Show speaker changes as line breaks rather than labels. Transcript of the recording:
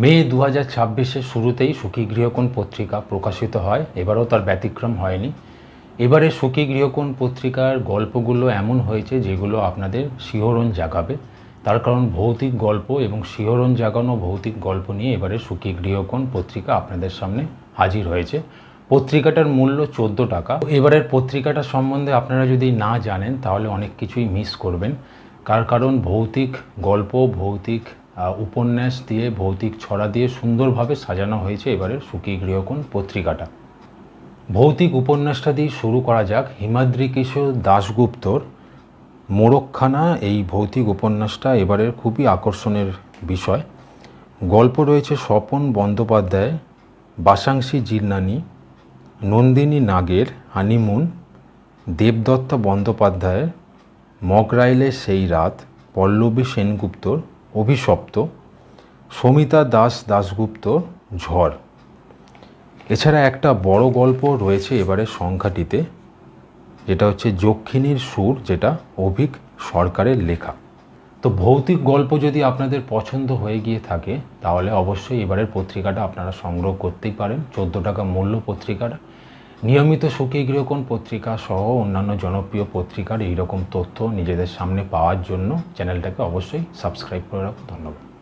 মে 2026-এর শুরুতেই সুখী গৃহকোণ পত্রিকা প্রকাশিত হয়। এবারও তার ব্যতিক্রম হয়নি। এবারে সুখী গৃহকোণ পত্রিকার গল্পগুলো এমন হয়েছে যেগুলো আপনাদের শিহরণ জাগাবে। তার কারণ ভৌতিক গল্প এবং শিহরণ জাগানো ভৌতিক গল্প নিয়ে এবারে সুখী গৃহকোণ পত্রিকা আপনাদের সামনে হাজির হয়েছে। পত্রিকাটার মূল্য 14 টাকা। এবারের পত্রিকাটা সম্বন্ধে আপনারা যদি না জানেন তাহলে অনেক কিছুই মিস করবেন। কারণ ভৌতিক গল্প, ভৌতিক উপন্যাস দিয়ে, ভৌতিক ছড়া দিয়ে সুন্দরভাবে সাজানো হয়েছে এবারের সুখী গৃহকোণ পত্রিকাটা। ভৌতিক উপন্যাসটা দিয়ে শুরু করা যাক। হিমাদ্রি কিশোর দাশগুপ্তর মোড়কখানা এই ভৌতিক উপন্যাসটা এবারের খুবই আকর্ষণের বিষয়। গল্প রয়েছে স্বপন বন্দ্যোপাধ্যায়, বাসাংশী জিন্নানি, নন্দিনী নাগের হানিমুন, দেবদত্তা বন্দ্যোপাধ্যায়ের মগরাইলের সেই রাত, পল্লবী সেনগুপ্তর অভিশপ্ত, সমিতা দাশগুপ্তর ঝড়। এছাড়া একটা বড় গল্প রয়েছে এবারে সংখ্যাটিতে, যেটা হচ্ছে যক্ষিণীর সুর, যেটা অভিক সরকারের লেখা। তো ভৌতিক গল্প যদি আপনাদের পছন্দ হয়ে গিয়ে থাকে তাহলে অবশ্যই এবারের পত্রিকাটা আপনারা সংগ্রহ করতেই পারেন। 14 টাকা মূল্য পত্রিকাটা। নিয়মিত সুখী গৃহকোণ পত্রিকা সহ অন্যান্য জনপ্রিয় পত্রিকার এইরকম তথ্য নিজেদের সামনে পাওয়ার জন্য চ্যানেলটাকে অবশ্যই সাবস্ক্রাইব করে রাখুন। ধন্যবাদ।